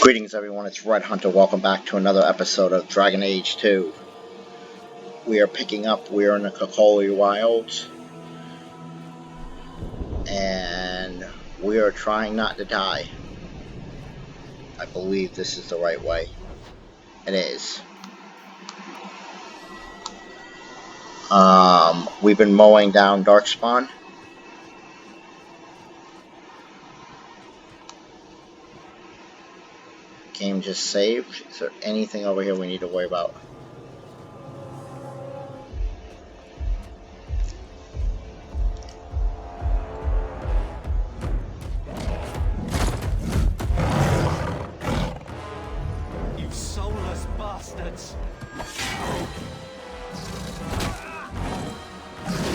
Greetings everyone, it's Red Hunter. Welcome back to another episode of Dragon Age 2. We are picking up, we're in the Kakoli Wilds. And we are trying not to die. I believe this is the right way. It is. We've been mowing down Darkspawn. Game just saved. Is there anything over here we need to worry about? You soulless bastards!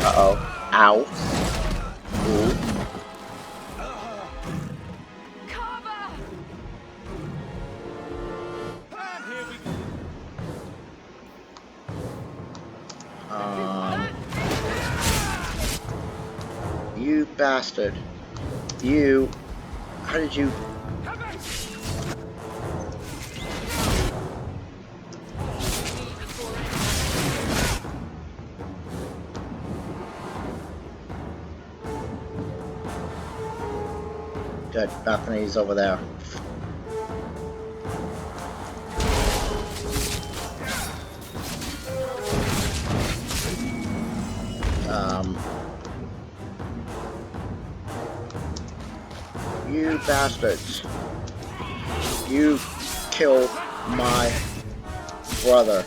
Uh-oh. Ow. Ooh. You bastard. You. How did you... Good. Bethany's over there. You bastards. You killed my brother.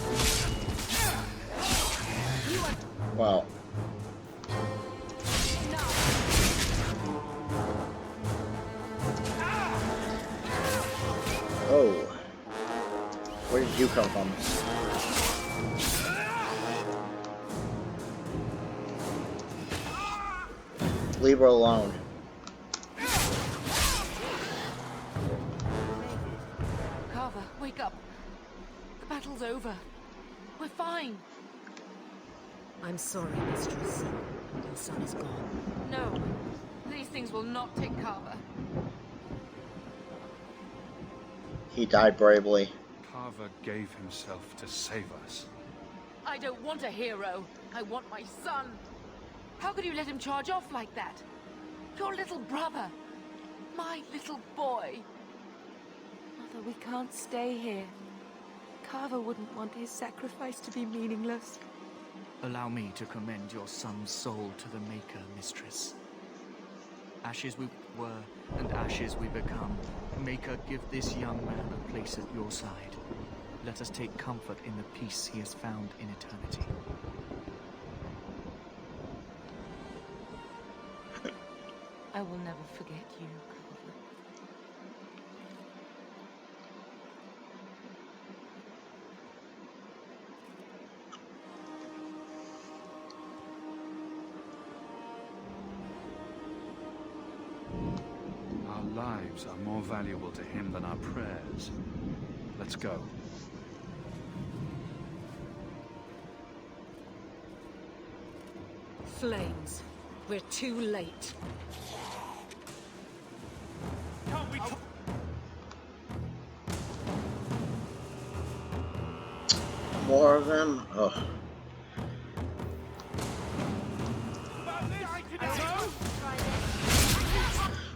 Well. Oh. Where did you come from? Leave her alone. Carver, wake up. The battle's over. We're fine. I'm sorry, Mistress. Your son is gone. No, these things will not take Carver. He died bravely. Carver gave himself to save us. I don't want a hero. I want my son. How could you let him charge off like that? Your little brother. My little boy. Mother, we can't stay here. Carver wouldn't want his sacrifice to be meaningless. Allow me to commend your son's soul to the Maker, Mistress. Ashes we were, and ashes we become. Maker, give this young man a place at your side. Let us take comfort in the peace he has found in eternity. I will never forget you, Carver. Our lives are more valuable to him than our prayers. Let's go. Flames. We're too late. More of them? Ugh.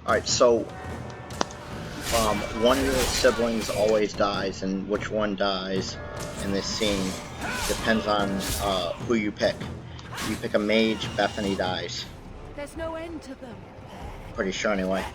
Alright, so one of your siblings always dies, and which one dies in this scene depends on who you pick. If you pick a mage, Bethany dies. There's no end to them. Pretty sure anyway.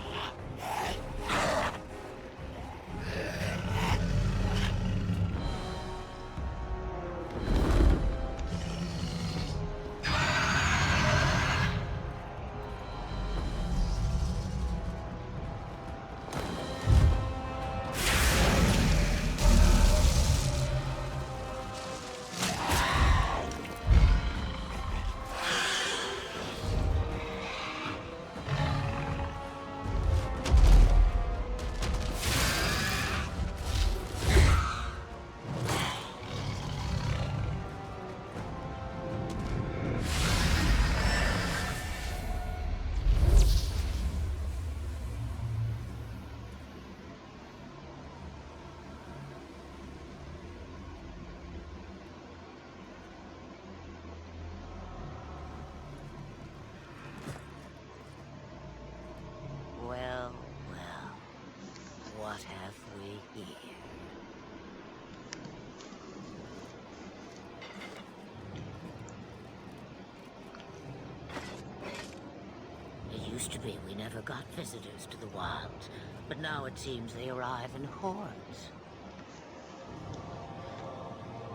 Maybe we never got visitors to the wilds, but now it seems they arrive in hordes.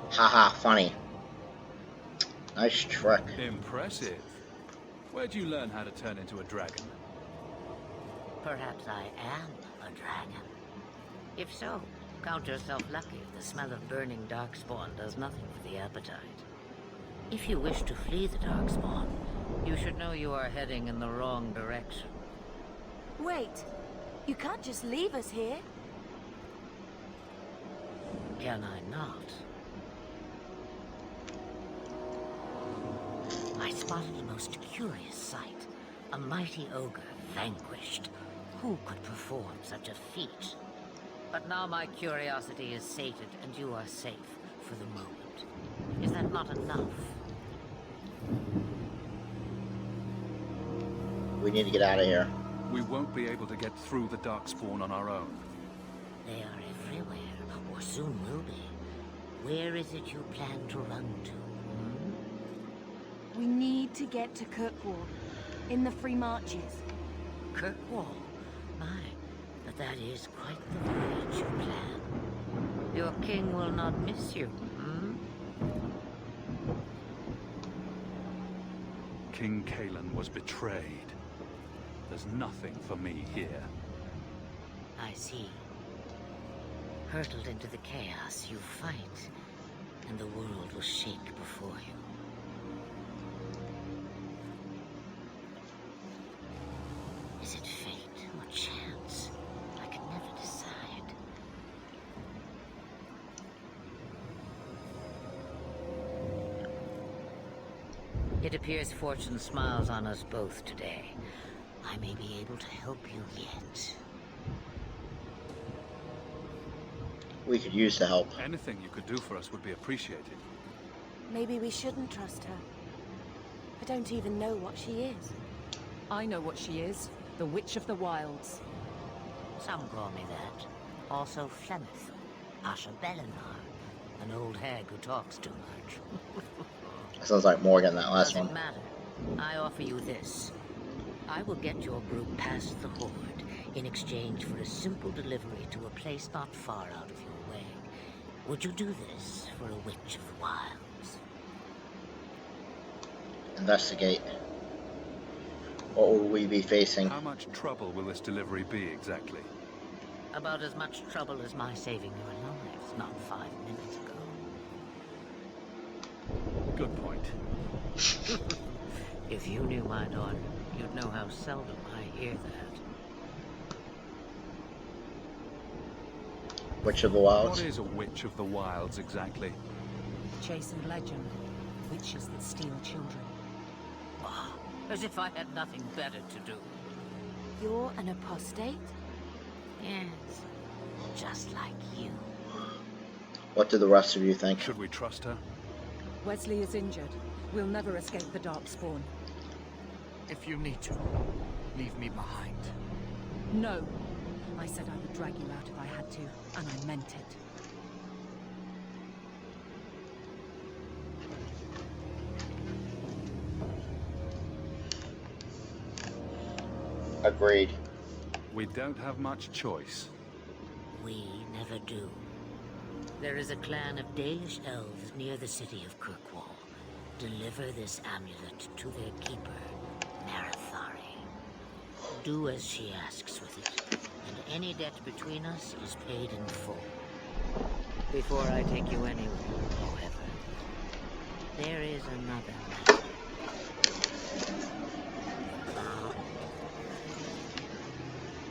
Haha, funny. Nice trick. Impressive. Where'd you learn how to turn into a dragon? Perhaps I am a dragon. If so, count yourself lucky. The smell of burning darkspawn does nothing for the appetite. If you wish to flee the darkspawn, you should know you are heading in the wrong direction. Wait, you can't just leave us here. Can I not? I spotted a most curious sight. A mighty ogre vanquished. Who could perform such a feat? But now my curiosity is sated and you are safe for the moment. Is that not enough? We need to get out of here. We won't be able to get through the darkspawn on our own. They are everywhere, or soon will be. Where is it you plan to run to? We need to get to Kirkwall, in the Free Marches. Kirkwall? My, but that is quite the voyage you plan. Your king will not miss you, King Kalen was betrayed. There's nothing for me here. I see. Hurtled into the chaos, you fight, and the world will shake before you. Is it fate or chance? I can never decide. It appears fortune smiles on us both today. I may be able to help you yet. We could use the help. Anything you could do for us would be appreciated. Maybe we shouldn't trust her. I don't even know what she is. I know what she is. The Witch of the Wilds. Some call me that. Also Flemeth, Asha Belinar, an old hag who talks too much. Sounds like Morgan, that last Doesn't one. matter. I offer you this. I will get your group past the Horde in exchange for a simple delivery to a place not far out of your way. Would you do this for a Witch of the Wilds? Investigate. What will we be facing? How much trouble will this delivery be exactly? About as much trouble as my saving your lives not 5 minutes ago. Good point. If you knew my daughter, you'd know how seldom I hear that. Witch of the What Wilds? is a Witch of the Wilds exactly? Chastened legend. Witches that steal children. Oh, as if I had nothing better to do. You're an apostate? Yes, just like you. What do the rest of you think? Should we trust her? Wesley is injured. We'll never escape the Darkspawn. If you need to, leave me behind. No. I said I would drag you out if I had to, and I meant it. Agreed. We don't have much choice. We never do. There is a clan of Dalish elves near the city of Kirkwall. Deliver this amulet to their keeper, Marathari. Do as she asks with it, and any debt between us is paid in full. Before I take you anywhere, however, there is another matter.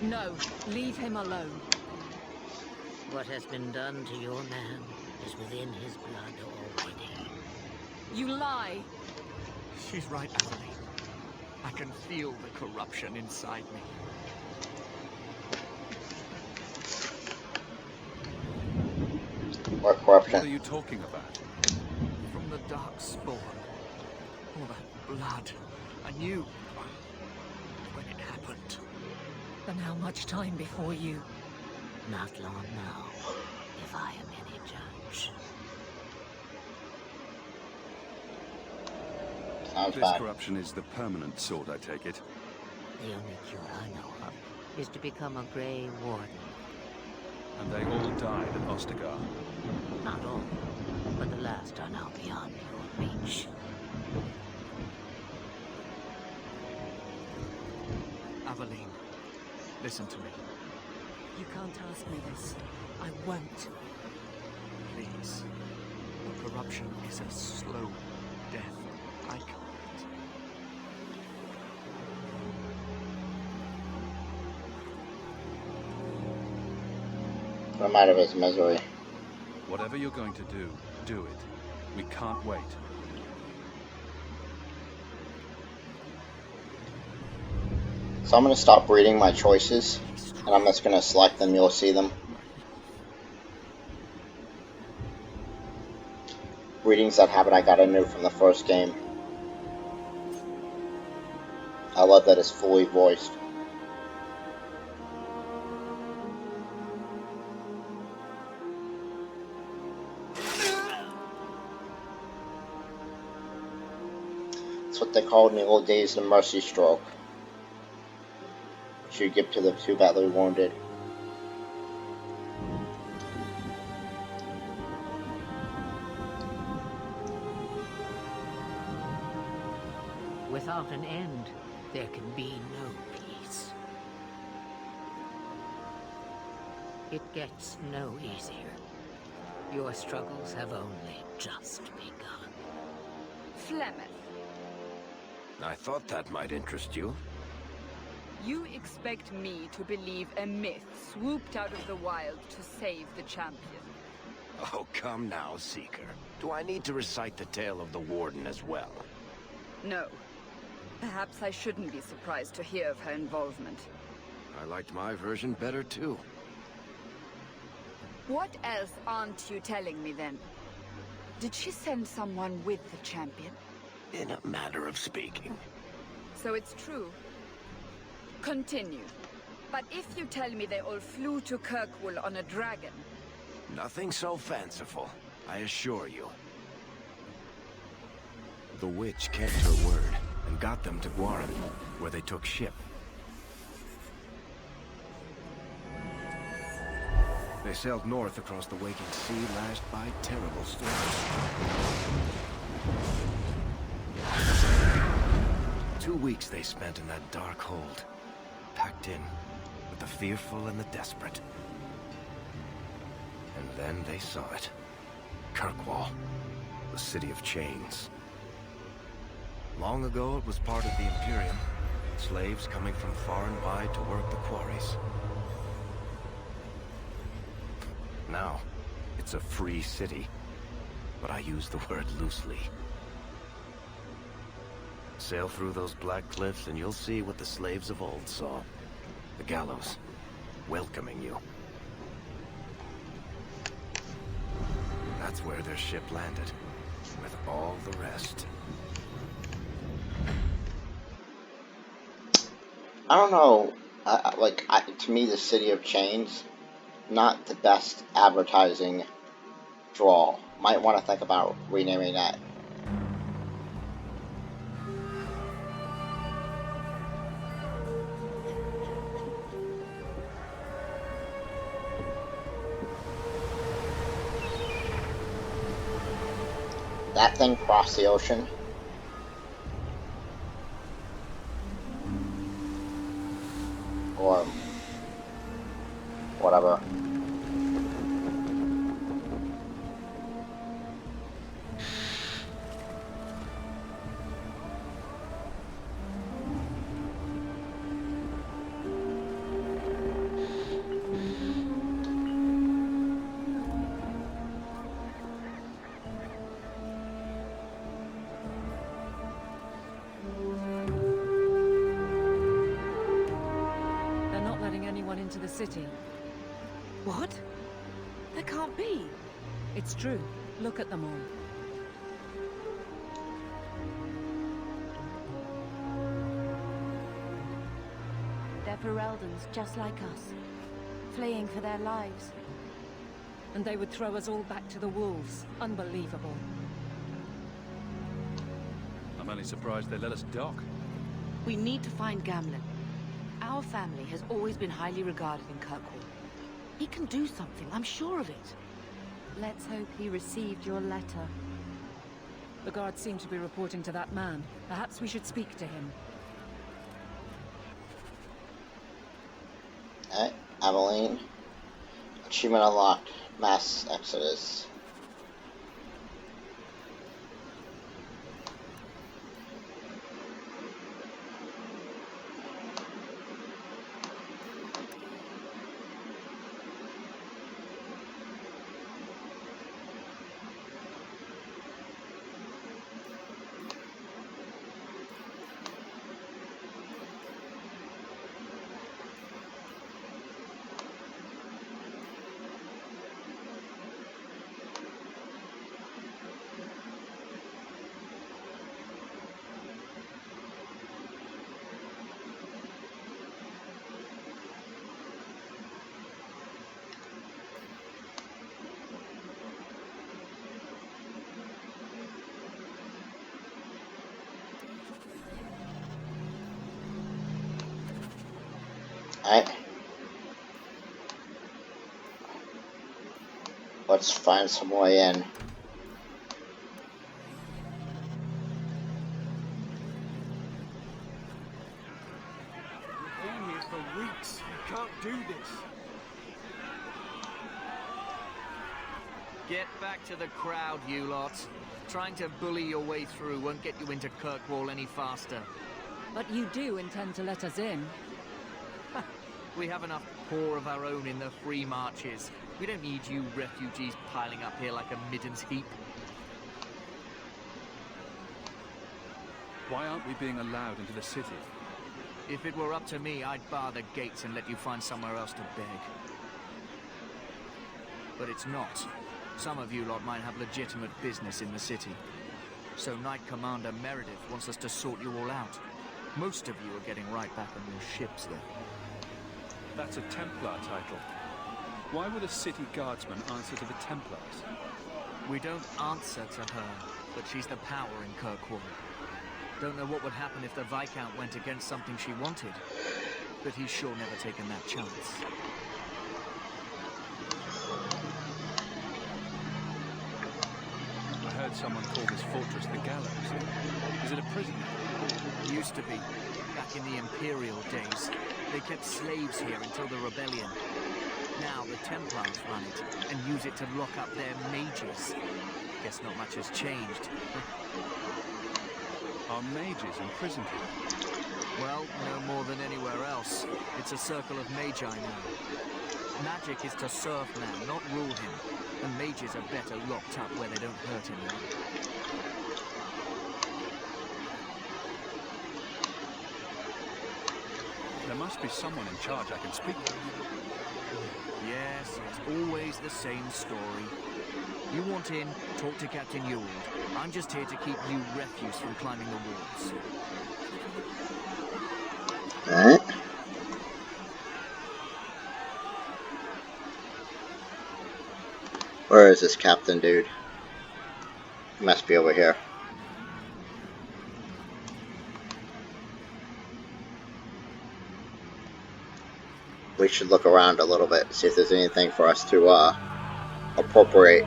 No, leave him alone. What has been done to your man is within his blood already. You lie! She's right, Emily. I can feel the corruption inside me. What What are corruption? you talking about? From the Darkspawn. All that blood. I knew when it happened. Then how much time before you? Not long now, if I am any judge. Sounds This bad. corruption is the permanent sort, I take it. The only cure I know of is to become a Grey Warden. And they all died at Ostagar. Not all, but the last are now beyond your reach. Aveline, listen to me. You can't ask me this. I won't. Please. The corruption is a slow death. I can't. Put him out of his misery. Whatever you're going to do it. We can't wait. So I'm going to stop reading my choices, and I'm just going to select them. You'll see them. Readings that habit I got a new from the first game. I love that it's fully voiced. It's what they called in the old days the mercy stroke. Which you give to the two badly wounded. Without an end, there can be no peace. It gets no easier. Your struggles have only just begun. Flemeth, I thought that might interest you. you expect me to believe a myth swooped out of the wild to save the champion? Oh, come now, Seeker. Do I need to recite the tale of the Warden as well? No. Perhaps I shouldn't be surprised to hear of her involvement. I liked my version better, too. What else aren't you telling me, then? Did she send someone with the champion? In a manner of speaking. So it's true. Continue. But if you tell me they all flew to Kirkwall on a dragon... Nothing so fanciful, I assure you. The witch kept her word and got them to Guaran, where they took ship. They sailed north across the waking sea, lashed by terrible storms. 2 weeks they spent in that dark hold, packed in with the fearful and the desperate. And then they saw it. Kirkwall, the city of chains. Long ago it was part of the Imperium, slaves coming from far and wide to work the quarries. Now, it's a free city, but I use the word loosely. Sail through those black cliffs and you'll see what the slaves of old saw. The gallows, welcoming you. That's where their ship landed, with all the rest. I don't know, to me the City of Chains, not the best advertising draw. Might want to think about renaming that. That thing crossed the ocean. Or whatever. Into the city. What? There can't be. It's true. Look at them all. They're Fereldans, just like us, fleeing for their lives. And they would throw us all back to the wolves. Unbelievable. I'm only surprised they let us dock. We need to find Gamlen. Our family has always been highly regarded in Kirkwall. He can do something, I'm sure of it. Let's hope he received your letter. The guards seem to be reporting to that man. Perhaps we should speak to him. Alright, Aveline. Achievement unlocked. Mass Exodus. Alright. Let's find some way in. We've been here for weeks. You can't do this. Get back to the crowd, you lot. Trying to bully your way through won't get you into Kirkwall any faster. But you do intend to let us in. We have enough poor of our own in the free marches. We don't need you refugees piling up here like a middens heap. Why aren't we being allowed into the city? If it were up to me, I'd bar the gates and let you find somewhere else to beg. But it's not. Some of you lot might have legitimate business in the city. So Knight Commander Meredith wants us to sort you all out. Most of you are getting right back on your ships then. That's a Templar title. Why would a city guardsman answer to the Templars? We don't answer to her, but she's the power in Kirkwall. Don't know what would happen if the Viscount went against something she wanted, but he's sure never taken that chance. I heard someone call this fortress the Gallows. Is it a prison? Used to be, back in the Imperial days. They kept slaves here until the rebellion. Now the Templars run it, and use it to lock up their mages. Guess not much has changed. Are mages imprisoned here? Well, no more than anywhere else. It's a circle of magi now. Magic is to serve man, not rule him. And mages are better locked up where they don't hurt anyone. There must be someone in charge I can speak to. Yes, it's always the same story. You want in, talk to Captain Ewald. I'm just here to keep you refuse from climbing the walls. Alright. Where is this captain dude? He must be over here. We should look around a little bit, see if there's anything for us to appropriate.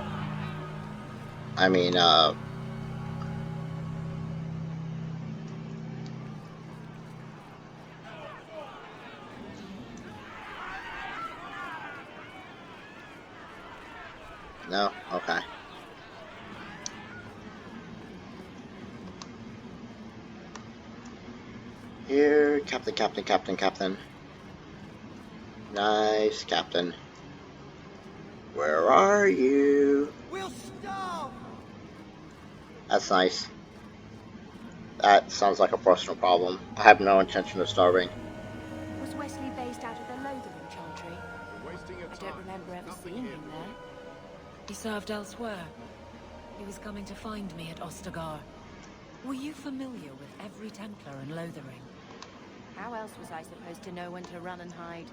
I mean, no? Okay. Here, Captain. Nice, Captain. Where are you? We'll starve! That's nice. That sounds like a personal problem. I have no intention of starving. Was Wesley based out of the Lothering Chantry? I don't remember ever seeing him there. He served elsewhere. He was coming to find me at Ostagar. Were you familiar with every Templar in Lothering? How else was I supposed to know when to run and hide?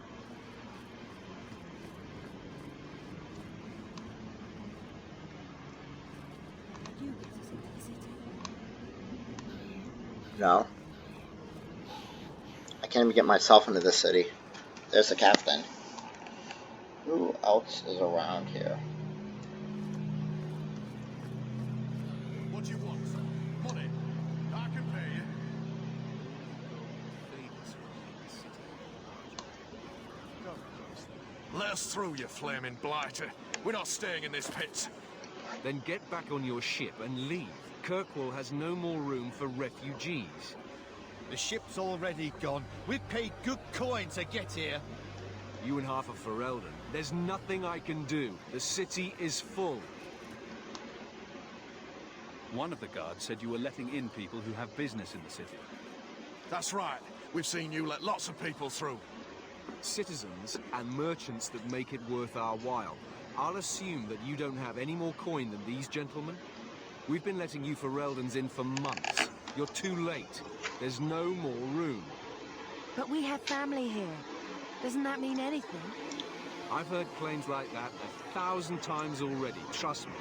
You get us into the city. No. I can't even get myself into the city. There's the captain. Who else is around here? What do you want? Money? I can pay you. Let us through, you flaming blighter. We're not staying in this pit. Then get back on your ship and leave. Kirkwall has no more room for refugees. The ship's already gone. We've paid good coin to get here. You and half of Ferelden. There's nothing I can do. The city is full. One of the guards said you were letting in people who have business in the city. That's right. We've seen you let lots of people through. Citizens and merchants that make it worth our while. I'll assume that you don't have any more coin than these gentlemen. We've been letting you Fereldans in for months. You're too late. There's no more room. But we have family here. Doesn't that mean anything? I've heard claims like that 1,000 times already. Trust me.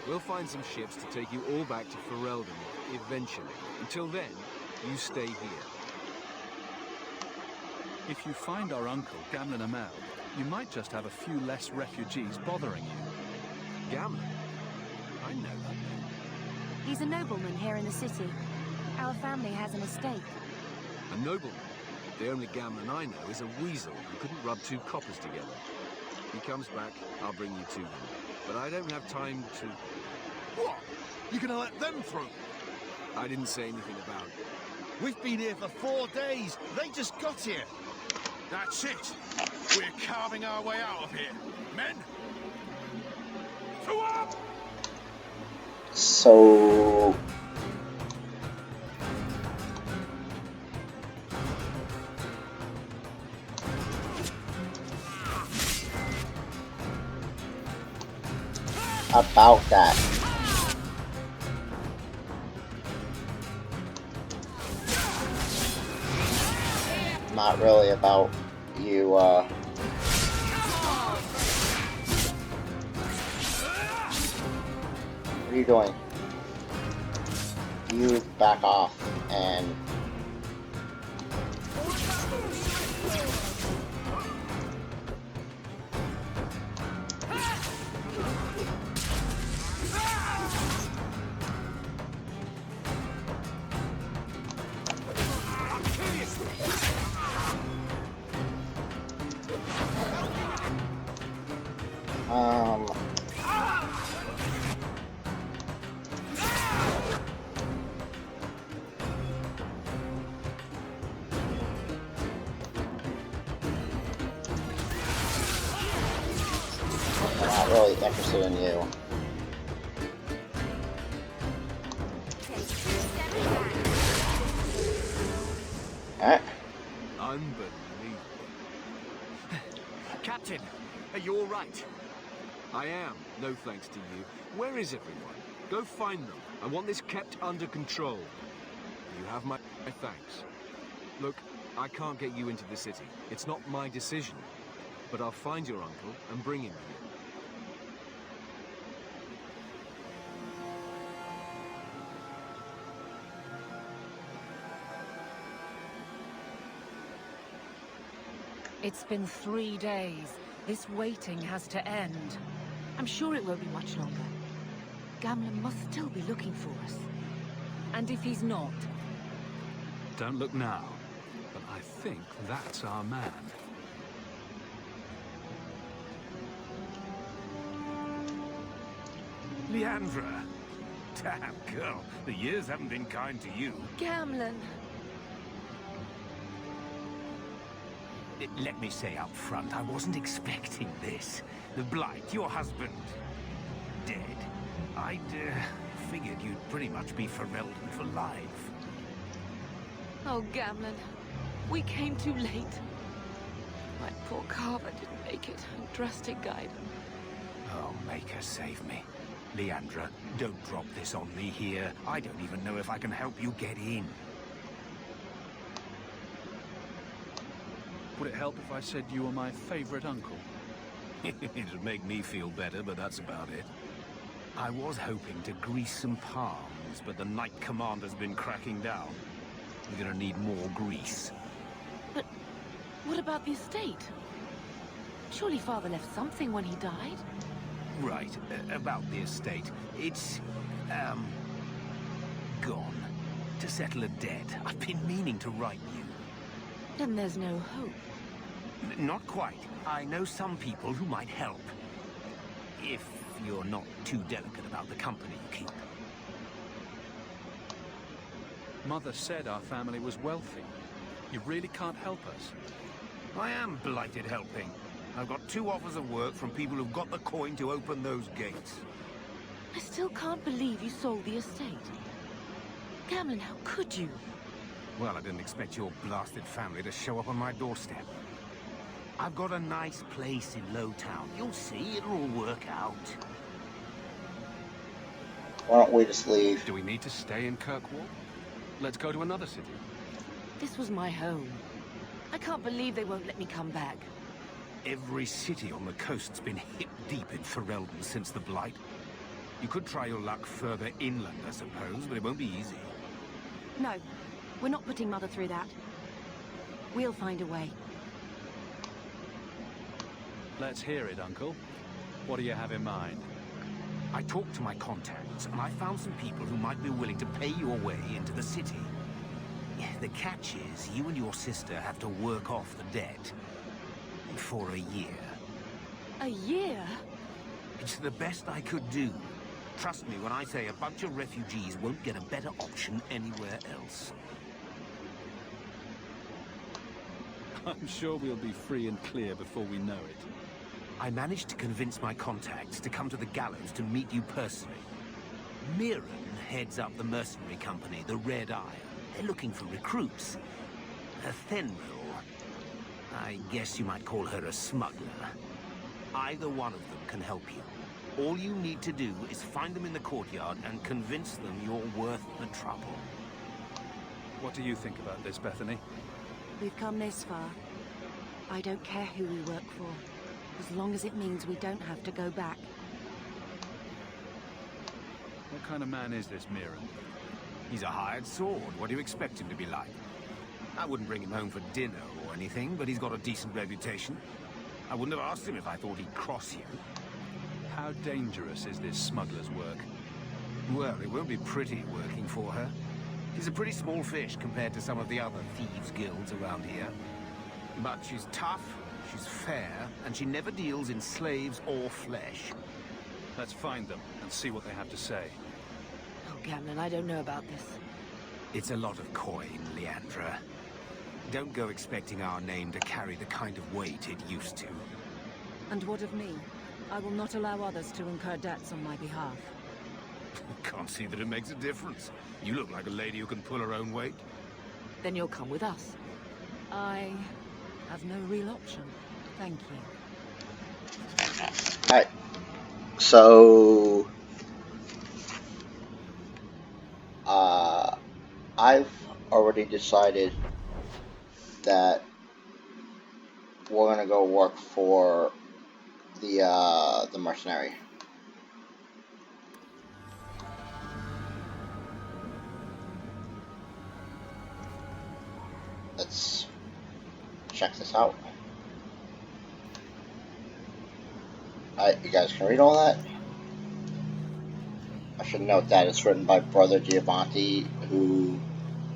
We'll find some ships to take you all back to Ferelden eventually. Until then, you stay here. If you find our uncle, Gamlen Amel, you might just have a few less refugees bothering you. Gamlen? I know that name. He's a nobleman here in the city. Our family has an estate. A nobleman? The only Gamlen I know is a weasel who couldn't rub two coppers together. He comes back, I'll bring you to him. But I don't have time to... What? You're gonna let them through? I didn't say anything about it. We've been here for 4 days. They just got here. That's it. We're carving our way out of here. Men? To up! So... about that. Not really about you, What are you doing? You back off and... I'm not really interested in you. Alright. Unbelievable. Captain, are you all right? I am, no thanks to you. Where is everyone? Go find them. I want this kept under control. You have my thanks. Look, I can't get you into the city. It's not my decision. But I'll find your uncle and bring him here. It's been 3 days. This waiting has to end. I'm sure it won't be much longer. Gamlen must still be looking for us. And if he's not? Don't look now, but I think that's our man. Leandra. Damn, girl. The years haven't been kind to you. Gamlen. Let me say up front, I wasn't expecting this. The Blight, your husband, dead. I'd figured you'd pretty much be Ferelden for life. Oh, Gamlen. We came too late. My poor Carver didn't make it, and Drastic guide him. Oh, Maker, save me. Leandra, don't drop this on me here. I don't even know if I can help you get in. Would it help if I said you were my favorite uncle? It'd make me feel better, but that's about it. I was hoping to grease some palms, but the Knight Commander's been cracking down. We're gonna need more grease. What about the estate? Surely Father left something when he died? Right, about the estate. It's, gone. To settle a debt. I've been meaning to write you. Then there's no hope. Not quite. I know some people who might help. If you're not too delicate about the company you keep. Mother said our family was wealthy. You really can't help us. I am blighted helping. I've got 2 offers of work from people who've got the coin to open those gates. I still can't believe you sold the estate. Gamlin, how could you? Well, I didn't expect your blasted family to show up on my doorstep. I've got a nice place in Lowtown. You'll see, it'll all work out. Why don't we just leave? Do we need to stay in Kirkwall? Let's go to another city. This was my home. I can't believe they won't let me come back. Every city on the coast's been hip-deep in Ferelden since the Blight. You could try your luck further inland, I suppose, but it won't be easy. No, we're not putting Mother through that. We'll find a way. Let's hear it, Uncle. What do you have in mind? I talked to my contacts, and I found some people who might be willing to pay your way into the city. The catch is, you and your sister have to work off the debt. For a year. A year? It's the best I could do. Trust me when I say a bunch of refugees won't get a better option anywhere else. I'm sure we'll be free and clear before we know it. I managed to convince my contacts to come to the gallows to meet you personally. Mirren heads up the mercenary company, the Red Iron. They're looking for recruits. Thenril, I guess you might call her a smuggler. Either one of them can help you. All you need to do is find them in the courtyard and convince them you're worth the trouble. What do you think about this, Bethany? We've come this far. I don't care who we work for, as long as it means we don't have to go back. What kind of man is this Mirren? He's a hired sword. What do you expect him to be like? I wouldn't bring him home for dinner or anything, but he's got a decent reputation. I wouldn't have asked him if I thought he'd cross you. How dangerous is this smuggler's work? Well, it won't be pretty working for her. She's a pretty small fish compared to some of the other thieves' guilds around here. But she's tough, she's fair, and she never deals in slaves or flesh. Let's find them and see what they have to say. Oh, Gamlin, I don't know about this. It's a lot of coin, Leandra. Don't go expecting our name to carry the kind of weight it used to. And what of me? I will not allow others to incur debts on my behalf. Can't see that it makes a difference. You look like a lady who can pull her own weight. Then you'll come with us. I have no real option. Thank you. Alright. So... I've already decided that we're gonna go work for the mercenary. Let's check this out. Alright, you guys can read all that. I should note that it's written by Brother Giovanni, who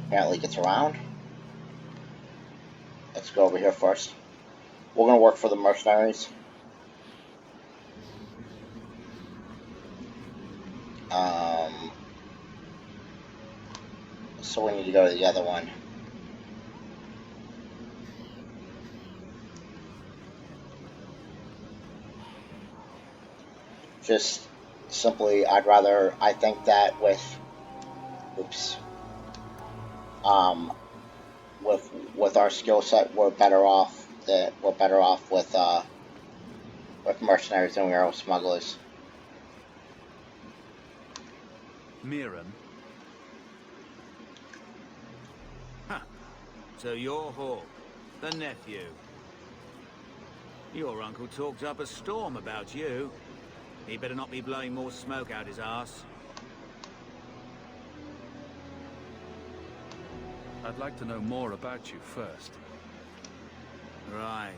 apparently gets around. Let's go over here first. We're going to work for the mercenaries. So we need to go to the other one. Just simply, I think that with our skill set, we're better off with mercenaries than we are with smugglers. Mirren? Huh. So you're Hawk, the nephew. Your uncle talked up a storm about you. He better not be blowing more smoke out his arse. I'd like to know more about you first. Right.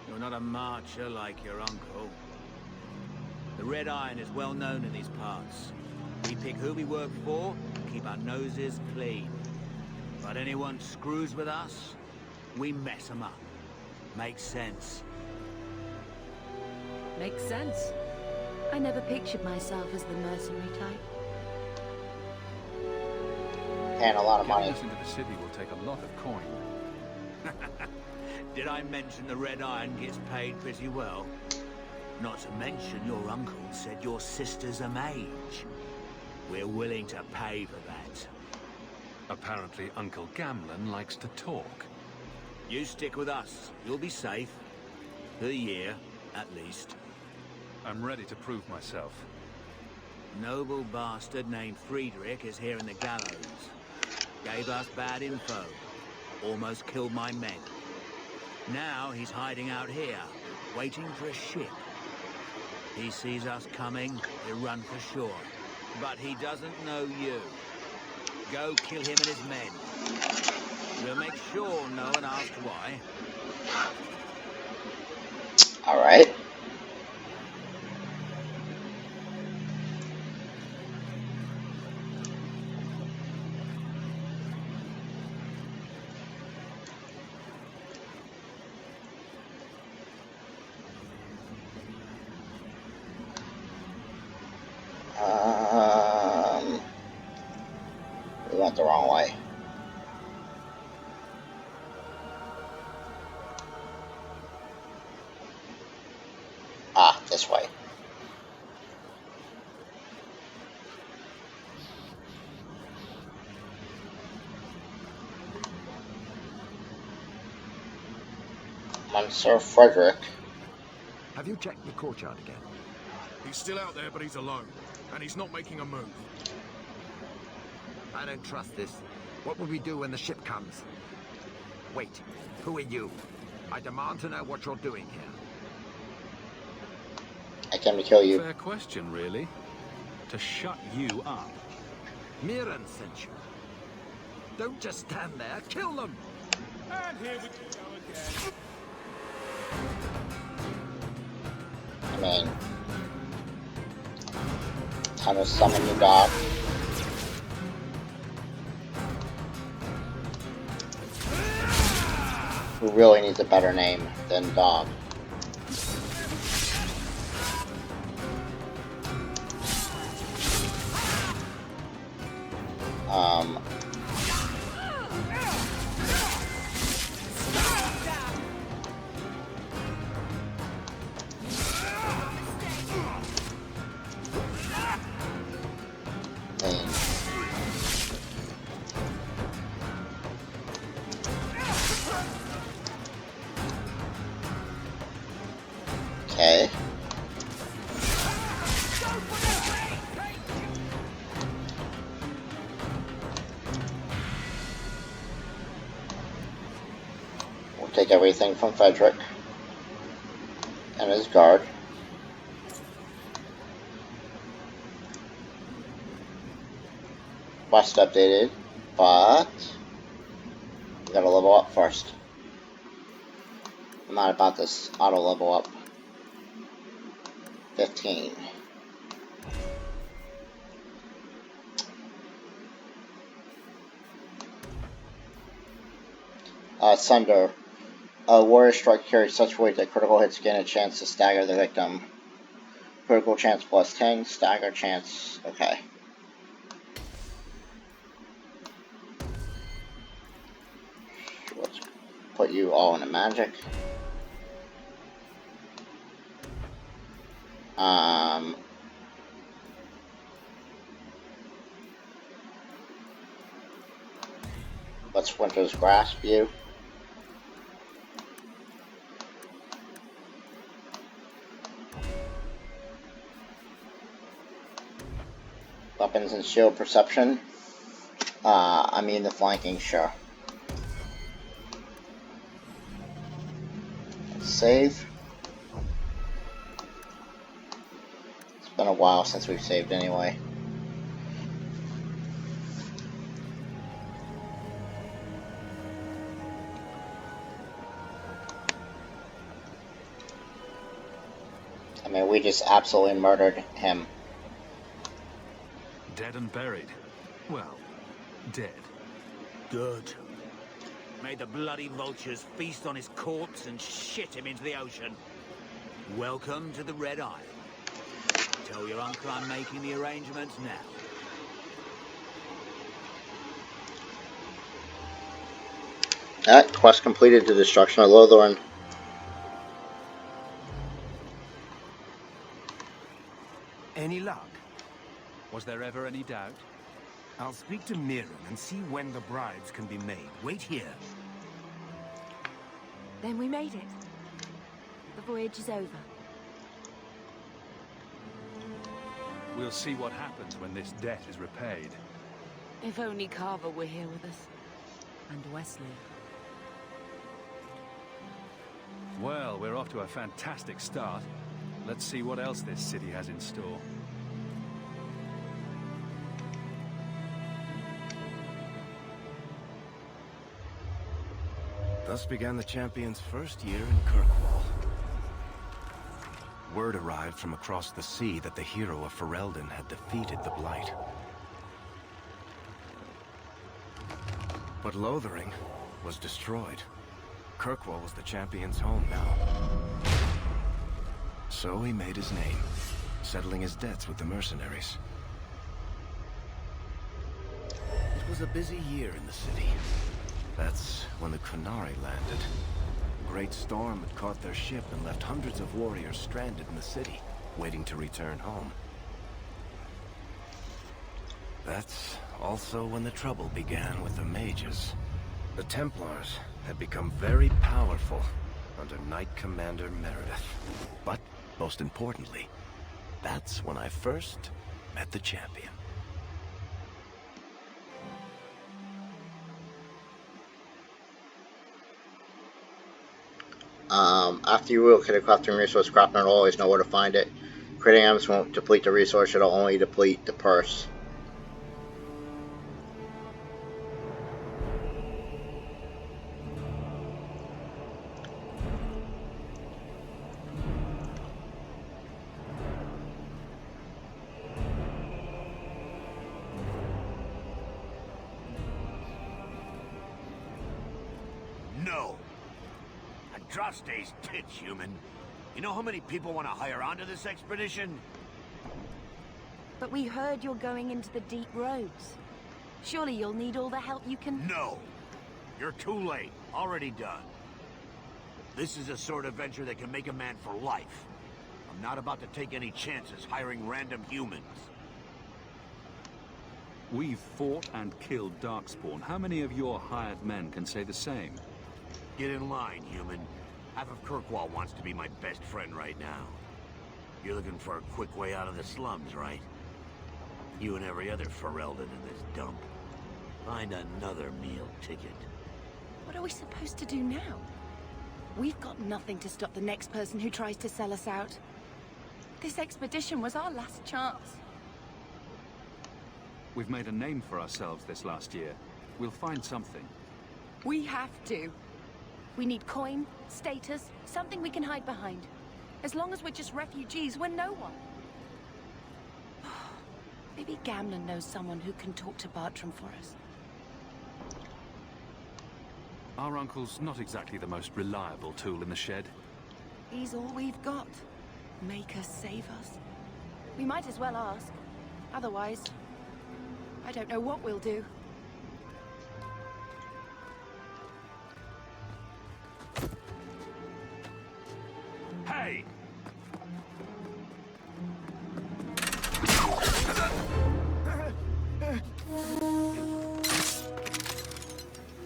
You're not a marcher like your uncle. The Red Iron is well known in these parts. We pick who we work for and keep our noses clean. But anyone screws with us, we mess them up. Makes sense. Makes sense. I never pictured myself as the mercenary type. Paying a lot of Getting money. us into the city will take a lot of coin. Did I mention the Red Iron gets paid pretty well? Not to mention your uncle said your sister's a mage. We're willing to pay for that. Apparently Uncle Gamlen likes to talk. You stick with us. You'll be safe. For a year, at least. I'm ready to prove myself. Noble bastard named Friedrich is here in the gallows. Gave us bad info. Almost killed my men. Now he's hiding out here, waiting for a ship. He sees us coming, he'll run for sure. But he doesn't know you. Go kill him and his men. We'll make sure no one asks why. Alright. We went the wrong way. Ah, this way. Sir Frederick. Have you checked the courtyard again? He's still out there, but he's alone. And he's not making a move. I don't trust this. What will we do when the ship comes? Wait, who are you? I demand to know what you're doing here. I came to kill you. Fair question, really. To shut you up. Mirren sent you. Don't just stand there, kill them! And here we go again. I mean, time to summon you, dog. Who really needs a better name than dog? Okay. We'll take everything from Frederick and his guard. Quest updated, but we gotta level up first. I'm not about this auto level up. 15. Sunder. Warrior strike carries such weight that critical hits gain a chance to stagger the victim. Critical chance plus 10, stagger chance. Okay. Let's put you all into magic. Let's Winter's Grasp you. Weapons and shield perception. I mean the flanking, sure. Let's save. It's been a while since we've saved anyway. I mean, we just absolutely murdered him. Dead and buried. Well, dead. Good. May the bloody vultures feast on his corpse and shit him into the ocean. Welcome to the Red Isle. Tell your uncle I'm making the arrangements now. That quest completed: the destruction of Lothlorn. Any luck? Was there ever any doubt? I'll speak to Mirren and see when the bribes can be made. Wait here. Then we made it. The voyage is over. We'll see what happens when this debt is repaid. If only Carver were here with us. And Wesley. Well, we're off to a fantastic start. Let's see what else this city has in store. Thus began the champion's first year in Kirkwall. Word arrived from across the sea that the hero of Ferelden had defeated the Blight. But Lothering was destroyed. Kirkwall was the champion's home now. So he made his name, settling his debts with the mercenaries. It was a busy year in the city. That's when the Qunari landed. A great storm had caught their ship and left hundreds of warriors stranded in the city, waiting to return home. That's also when the trouble began with the mages. The Templars had become very powerful under Knight Commander Meredith. But, most importantly, that's when I first met the champion. After you relocate a crafting resource, crafting will always know where to find it. Creating items won't deplete the resource, it'll only deplete the purse. No. Adraste's tits, human. You know how many people want to hire onto this expedition? But we heard you're going into the deep roads. Surely you'll need all the help you can... No. You're too late. Already done. This is a sort of venture that can make a man for life. I'm not about to take any chances hiring random humans. We've fought and killed Darkspawn. How many of your hired men can say the same? Get in line, human. Half of Kirkwall wants to be my best friend right now. You're looking for a quick way out of the slums, right? You and every other Ferelden in this dump. Find another meal ticket. What are we supposed to do now? We've got nothing to stop the next person who tries to sell us out. This expedition was our last chance. We've made a name for ourselves this last year. We'll find something. We have to. We need coin, status, something we can hide behind. As long as we're just refugees, we're no one. Maybe Gamlen knows someone who can talk to Bartram for us. Our uncle's not exactly the most reliable tool in the shed. He's all we've got. Make us save us. We might as well ask. Otherwise, I don't know what we'll do. Hey!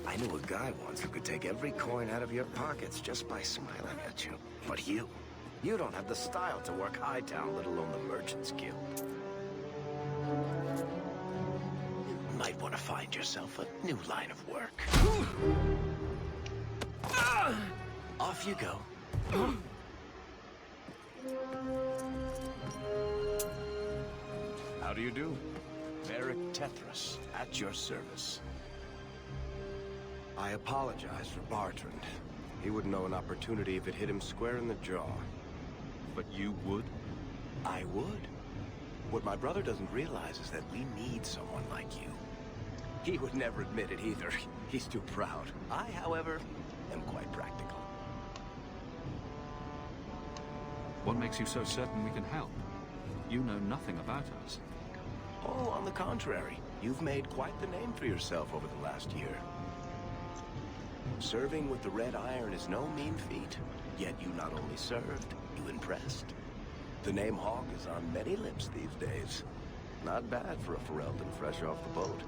I knew a guy once who could take every coin out of your pockets just by smiling at you. But you don't have the style to work Hightown, let alone the Merchants Guild. You might want to find yourself a new line of work. Off you go. How do you do? Varric Tethras, at your service. I apologize for Bartrand. He wouldn't know an opportunity if it hit him square in the jaw. But You would? I would. What my brother doesn't realize is that we need someone like you. He would never admit it either. He's too proud. I, however, am quite practical. What makes you so certain we can help? You know nothing about us. Oh, on the contrary. You've made quite the name for yourself over the last year. Serving with the Red Iron is no mean feat. Yet you not only served, you impressed. The name Hawk is on many lips these days. Not bad for a Ferelden fresh off the boat.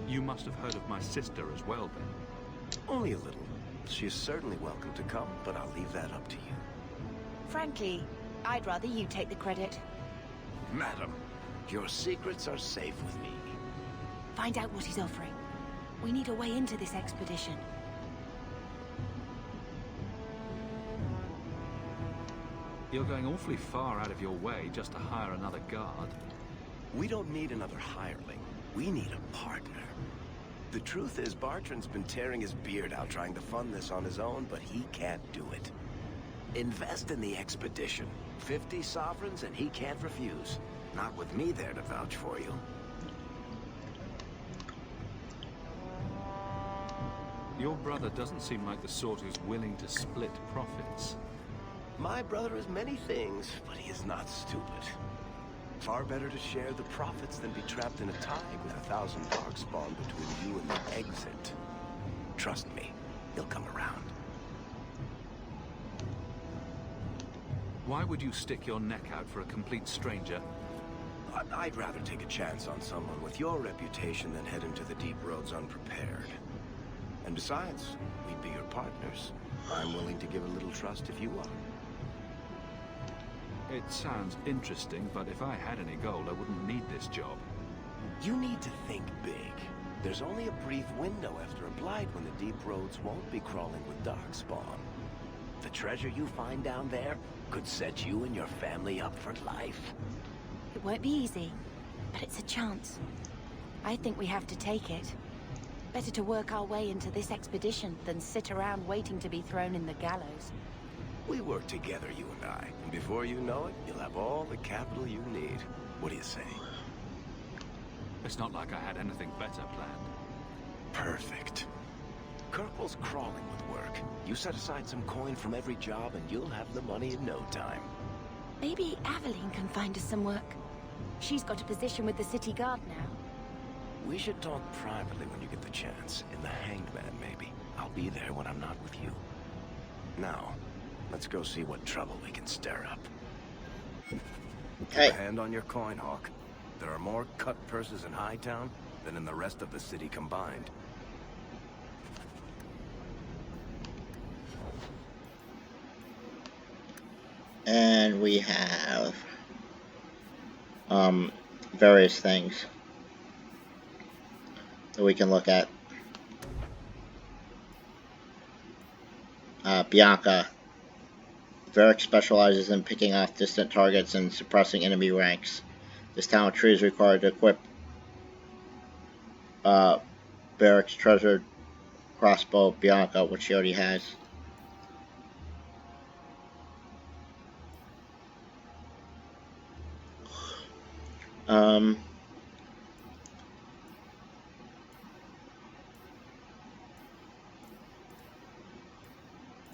You must have heard of my sister as well, then. Only a little. She is certainly welcome to come, but I'll leave that up to you. Frankly, I'd rather you take the credit. Madam, your secrets are safe with me. Find out what he's offering. We need a way into this expedition. You're going awfully far out of your way just to hire another guard. We don't need another hireling. We need a partner. The truth is, Bartrand's been tearing his beard out trying to fund this on his own, but he can't do it. Invest in the expedition. 50 sovereigns and he can't refuse. Not with me there to vouch for you. Your brother doesn't seem like the sort who's willing to split profits. My brother is many things, but he is not stupid. Far better to share the profits than be trapped in a tide with 1,000 darkspawn between you and the exit. Trust me, he'll come around. Why would you stick your neck out for a complete stranger? I'd rather take a chance on someone with your reputation than head into the deep roads unprepared. And besides, we'd be your partners. I'm willing to give a little trust if you are. It sounds interesting, but if I had any gold, I wouldn't need this job. You need to think big. There's only a brief window after a blight when the deep roads won't be crawling with darkspawn. The treasure you find down there could set you and your family up for life. It won't be easy, but it's a chance. I think we have to take it. Better to work our way into this expedition than sit around waiting to be thrown in the gallows. We work together, you and I, and before you know it, you'll have all the capital you need. What do you say? It's not like I had anything better planned. Perfect. Kirkwall's crawling with work. You set aside some coin from every job and you'll have the money in no time. Maybe Aveline can find us some work. She's got a position with the city guard now. We should talk privately when you get the chance. In the Hanged Man, maybe. I'll be there when I'm not with you. Now, let's go see what trouble we can stir up. Hey. Hand on your coin, Hawk. There are more cut purses in Hightown than in the rest of the city combined. And we have various things that we can look at. Bianca. Varric specializes in picking off distant targets and suppressing enemy ranks. This talentry is required to equip Varric's treasured crossbow, Bianca, which she already has.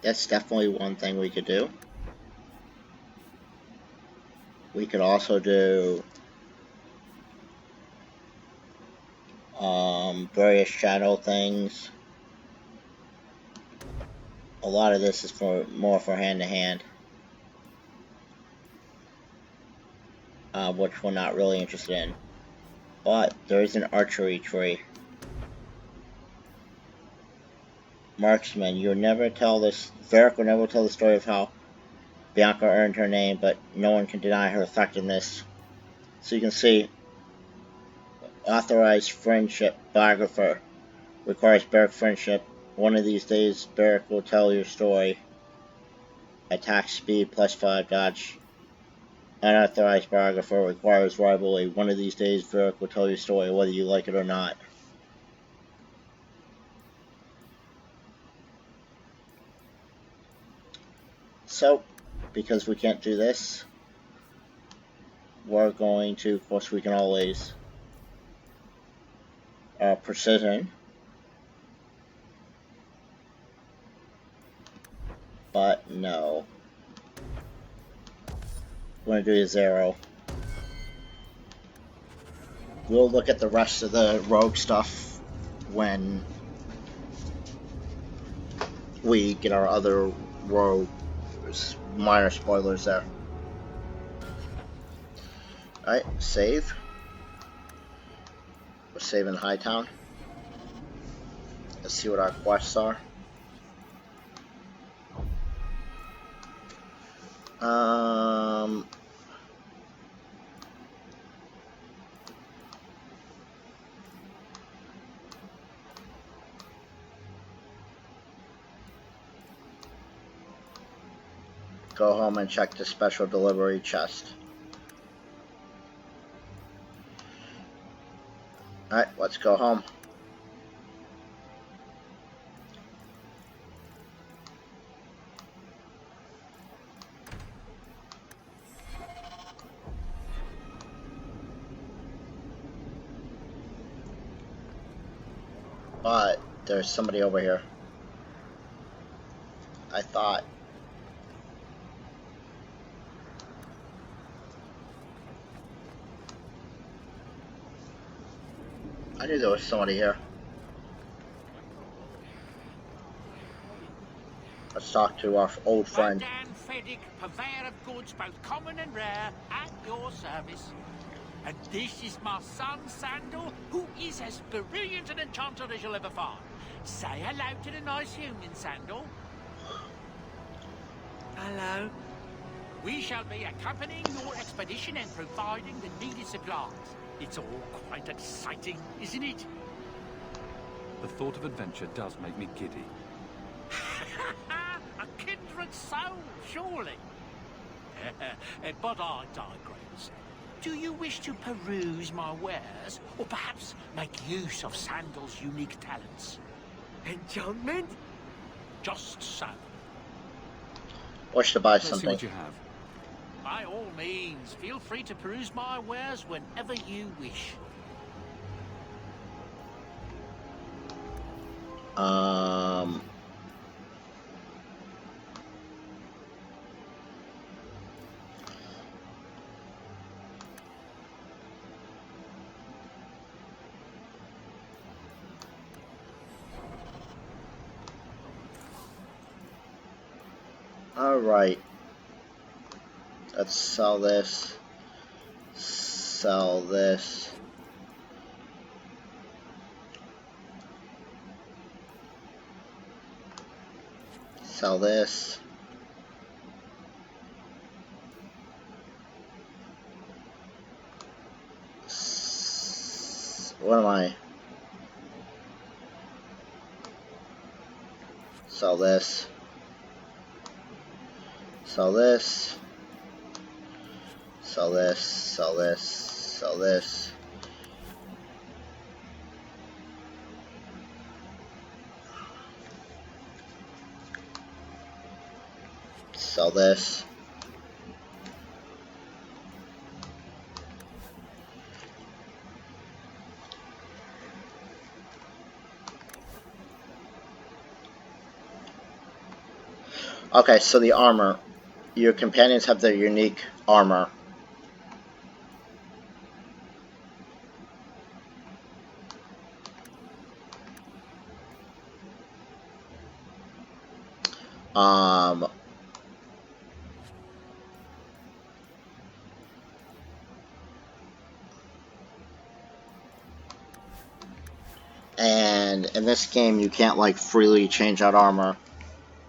That's definitely one thing we could do. We could also do various shadow things. A lot of this is more for hand to hand, which we're not really interested in. But there is an archery tree. Marksman, you'll never tell this. Varric will never tell the story of how Bianca earned her name, but no one can deny her effectiveness. So you can see, authorized friendship biographer requires Varric friendship. One of these days, Varric will tell your story. Attack speed +5 dodge. Unauthorized biographer requires rivalry. One of these days, Varric will tell your story, whether you like it or not. So, because we can't do this, we're going to, of course, we can always precision, but no. We're going to do a 0. We'll look at the rest of the rogue stuff when we get our other rogue. Minor spoilers there. Alright, save. We're saving Hightown. Let's see what our quests are. Go home and check the special delivery chest. Alright, let's go home. But there's somebody over here. I thought. I knew there was somebody here. Let's talk to our old friend. Varric, purveyor of goods both common and rare, at your service. And this is my son, Sandal, who is as brilliant an enchanter as you'll ever find. Say hello to the nice human, Sandal. Hello. We shall be accompanying your expedition and providing the needed supplies. It's all quite exciting, isn't it? The thought of adventure does make me giddy. A kindred soul, surely. But I digress. Do you wish to peruse my wares, or perhaps make use of Sandal's unique talents? Enchantment? Just so. Wish to buy Let's something. see what you have. By all means, feel free to peruse my wares whenever you wish. Alright. Let's sell this. Sell this. Sell this. What am I? Sell this. Sell this. Sell this. Sell this. Sell this. Sell this. Okay, so the armor. Your companions have their unique armor. And in this game, you can't like freely change out armor.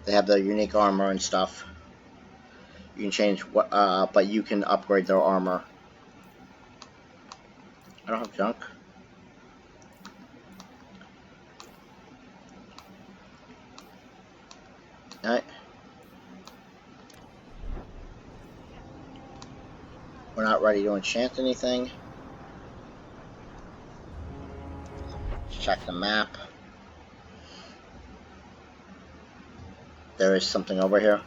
They have their unique armor and stuff. You can change what, but you can upgrade their armor. I don't have junk. Alright. We're not ready to enchant anything. Let's check the map. There is something over here.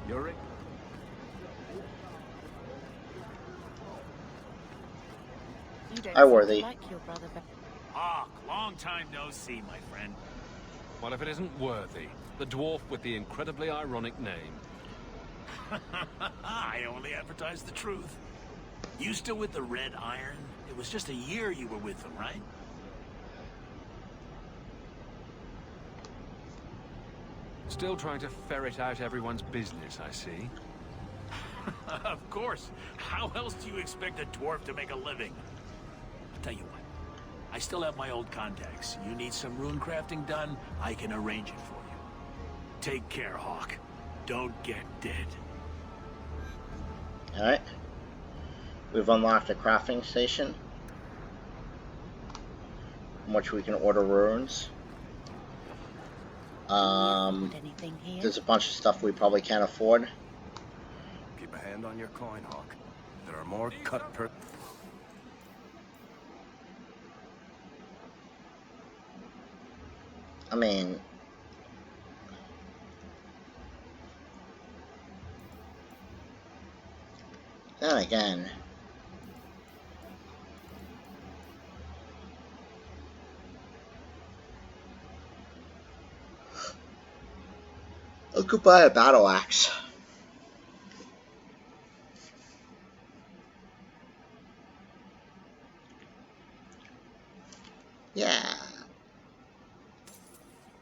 Yuri? You don't Hi, seem Worthy. to like your brother. Hawk, long time no see, my friend. Well, if it isn't Worthy, the dwarf with the incredibly ironic name. I only advertise the truth. You still with the Red Iron? It was just a year you were with them, right? Still trying to ferret out everyone's business, I see. Of course. How else do you expect a dwarf to make a living? I'll tell you what. I still have my old contacts. You need some rune crafting done, I can arrange it for you. Take care, Hawk. Don't get dead. Alright. We've unlocked a crafting station, from which we can order runes. There's a bunch of stuff we probably can't afford. Keep a hand on your coin, Hawk. There are more cut per... I mean... Then again... I could buy a battle axe. Yeah.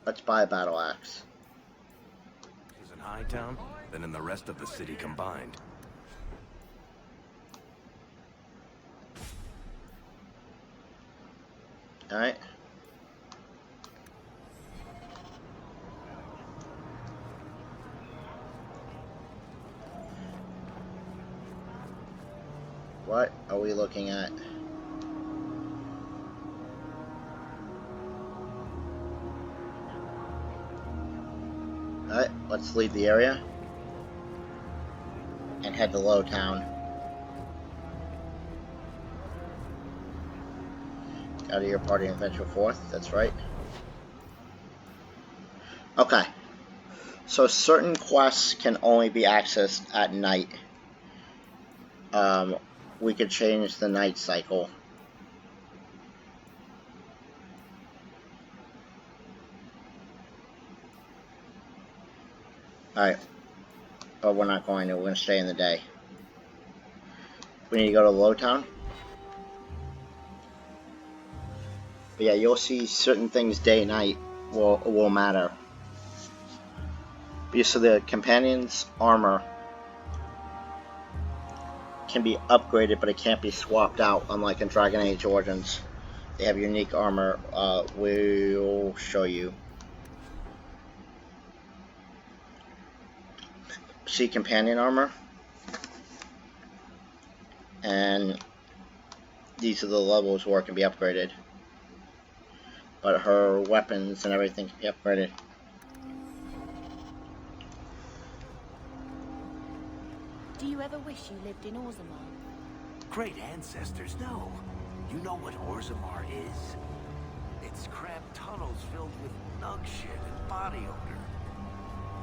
Let's buy a battle axe. Is in Hightown, then in the rest of the city combined. Alright. What are we looking at? Alright, let's leave the area and head to Lowtown. Out of your party and venture forth, that's right. Okay. So certain quests can only be accessed at night. We could change the night cycle. Alright. But we're not going to. We're going to stay in the day. We need to go to Lowtown. But yeah, you'll see certain things day and night will matter. Because so the companion's armor can be upgraded, but it can't be swapped out, unlike in Dragon Age Origins. They have unique armor. We'll show you. See companion armor. And these are the levels where it can be upgraded. But her weapons and everything can be upgraded. Do you ever wish you lived in Orzammar? Great ancestors, no. You know what Orzammar is? It's cramped tunnels filled with nug shit and body odor.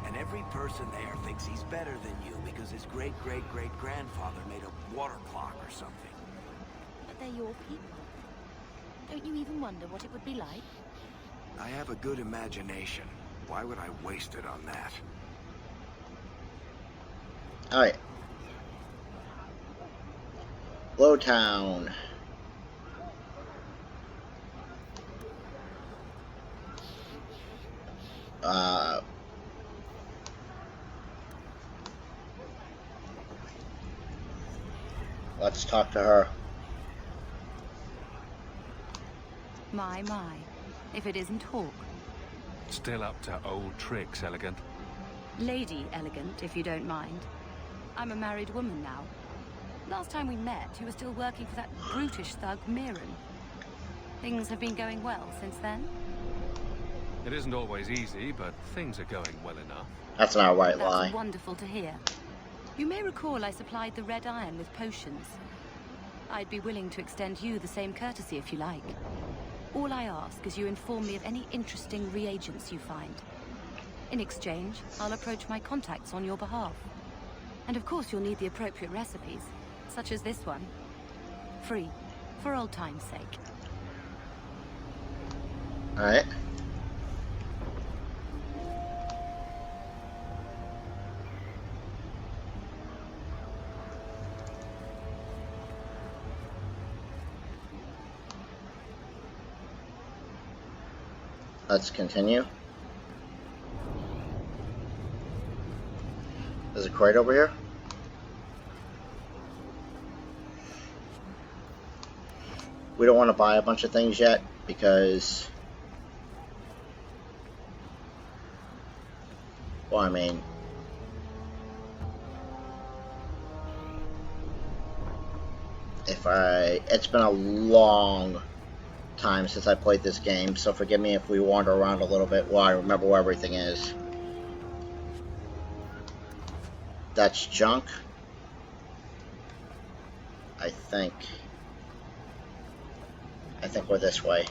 And every person there thinks he's better than you because his great-great-great-grandfather made a water clock or something. But they're your people. Don't you even wonder what it would be like? I have a good imagination. Why would I waste it on that? Alright. Lowtown. Let's talk to her. My. If it isn't Hawk. Still up to old tricks, Elegant. Lady Elegant, if you don't mind. I'm a married woman now. Last time we met, you were still working for that brutish thug, Mirren. Things have been going well since then? It isn't always easy, but things are going well enough. That's not a white That's lie. wonderful to hear. You may recall I supplied the Red Iron with potions. I'd be willing to extend you the same courtesy if you like. All I ask is you inform me of any interesting reagents you find. In exchange, I'll approach my contacts on your behalf. And of course you'll need the appropriate recipes, such as this one. Free, for old time's sake. Alright. Let's continue. There's a crate over here. We don't want to buy a bunch of things yet because, well, I mean, it's been a long time since I played this game, so forgive me if we wander around a little bit while I remember where everything is. That's junk. I think we're this way.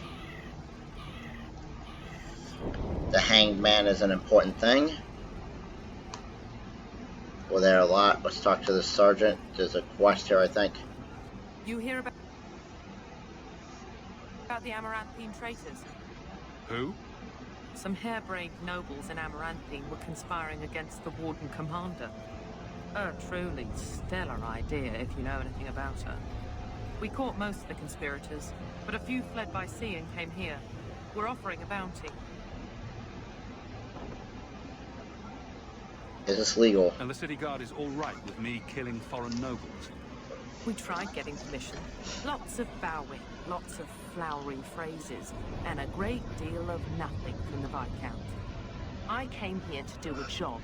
The hanged man is an important thing. We're there a lot. Let's talk to the sergeant. There's a quest here, I think. You hear about the Amaranthine traitors? Who? Some harebrained nobles in Amaranthine were conspiring against the Warden Commander. A truly stellar idea, if you know anything about her. We caught most of the conspirators, but a few fled by sea and came here. We're offering a bounty. Is this legal? And the city guard is all right with me killing foreign nobles? We tried getting permission. Lots of bowing, lots of flowery phrases, and a great deal of nothing from the Viscount. I came here to do a job.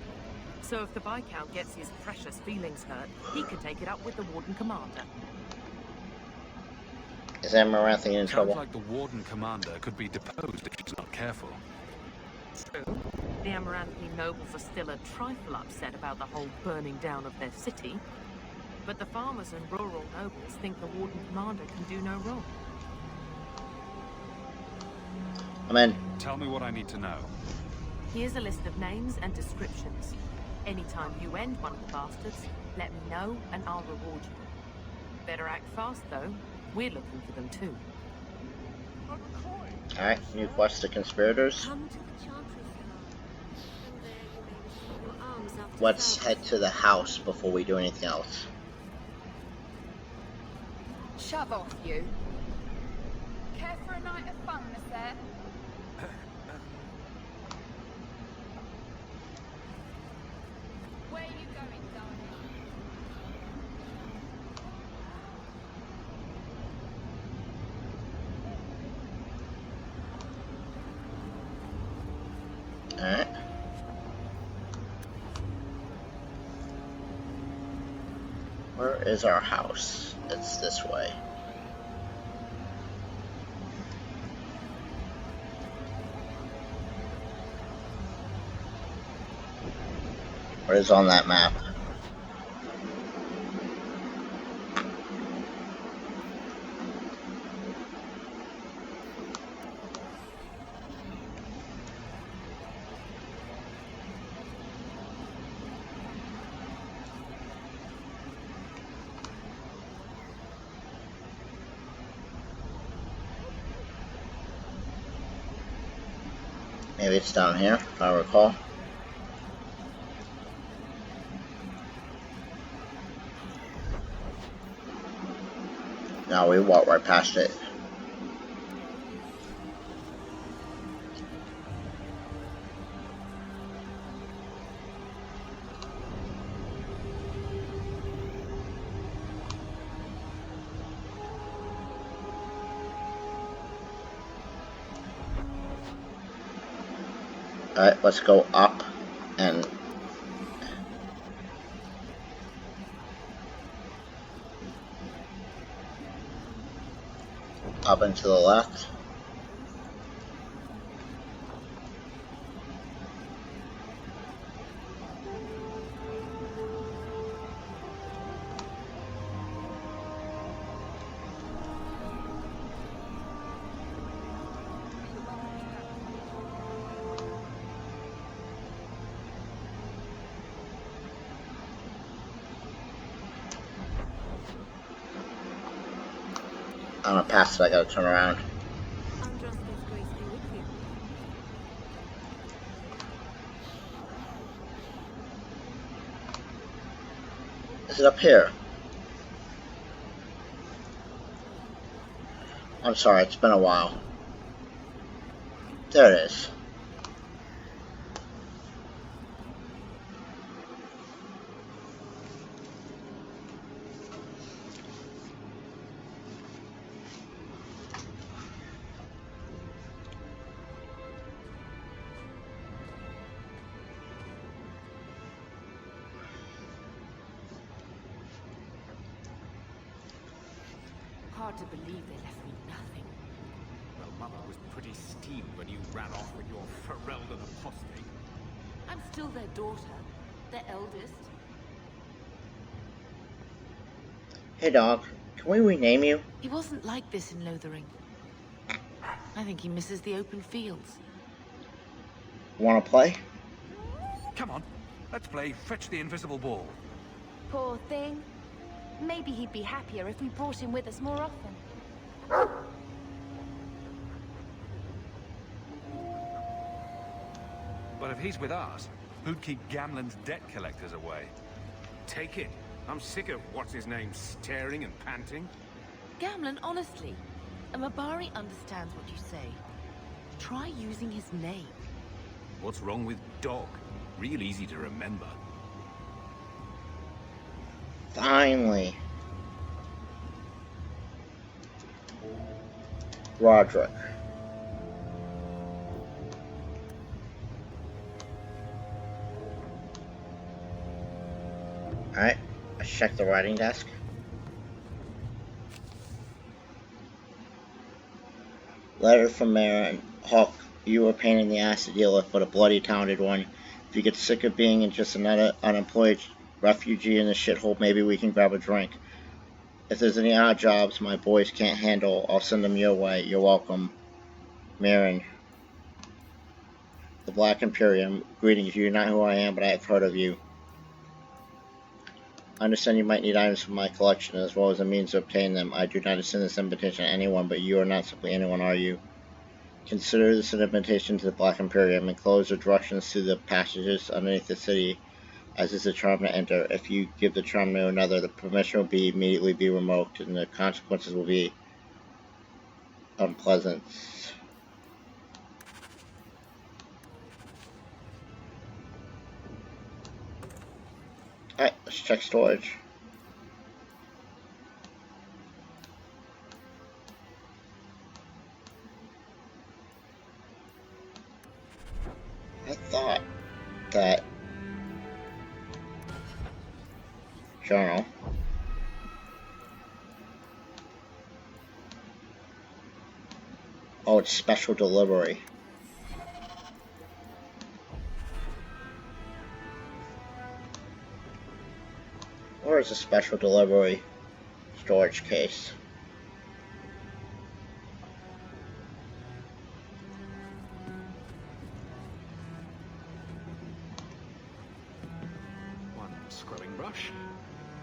So if the Viscount gets his precious feelings hurt, he can take it up with the Warden Commander. Is Amaranthine in trouble? Sounds like the Warden Commander could be deposed if she's not careful. True. The Amaranthine nobles are still a trifle upset about the whole burning down of their city. But the farmers and rural nobles think the Warden Commander can do no wrong. I'm in. Tell me what I need to know. Here's a list of names and descriptions. Anytime you end one of the bastards, let me know and I'll reward you. Better act fast though. We're looking for them too. Alright, new quest to conspirators. Let's head to the house before we do anything else. Shove off, you. Care for a night of fun, Miss Eyre? Where are you going, darling? Alright. Where is our house? It's this way. What is on that map? Maybe it's down here, if I recall. No, we walked right past it. Alright, let's go up and up and to the left. I'm gonna pass it, I gotta turn around. Andraste's grace be with you. Is it up here? I'm sorry, it's been a while. There it is. Hard to believe they left me nothing. Well, Mother was pretty steamed when you ran off with your Ferelden apostate. I'm still their daughter, their eldest. Hey dog, can we rename you? He wasn't like this in Lothering. I think he misses the open fields. Wanna play? Come on, let's play Fetch the Invisible Ball. Poor thing. Maybe he'd be happier if we brought him with us more often. But if he's with us, who'd keep Gamlen's debt collectors away? Take it. I'm sick of what's-his-name staring and panting. Gamlen, honestly, a Mabari understands what you say. Try using his name. What's wrong with Dog? Real easy to remember. Finally. Roderick. Alright, let's check the writing desk. Letter from Marin. Hawk, you were a pain in the ass to deal with, but a bloody talented one. If you get sick of being just another unemployed refugee in the shithole, maybe we can grab a drink. If there's any odd jobs my boys can't handle, I'll send them your way. You're welcome. Marin. The Black Imperium. Greetings, you're not who I am, but I have heard of you. I understand you might need items from my collection, as well as a means to obtain them. I do not send this invitation to anyone, but you are not simply anyone, are you? Consider this an invitation to the Black Imperium. Enclose the directions to the passages underneath the city, as is the charm to enter. If you give the charm to another, the permission will immediately be revoked, and the consequences will be unpleasant. Alright, let's check storage. I thought that journal oh, it's special delivery. Where is the special delivery storage case? One scrubbing brush,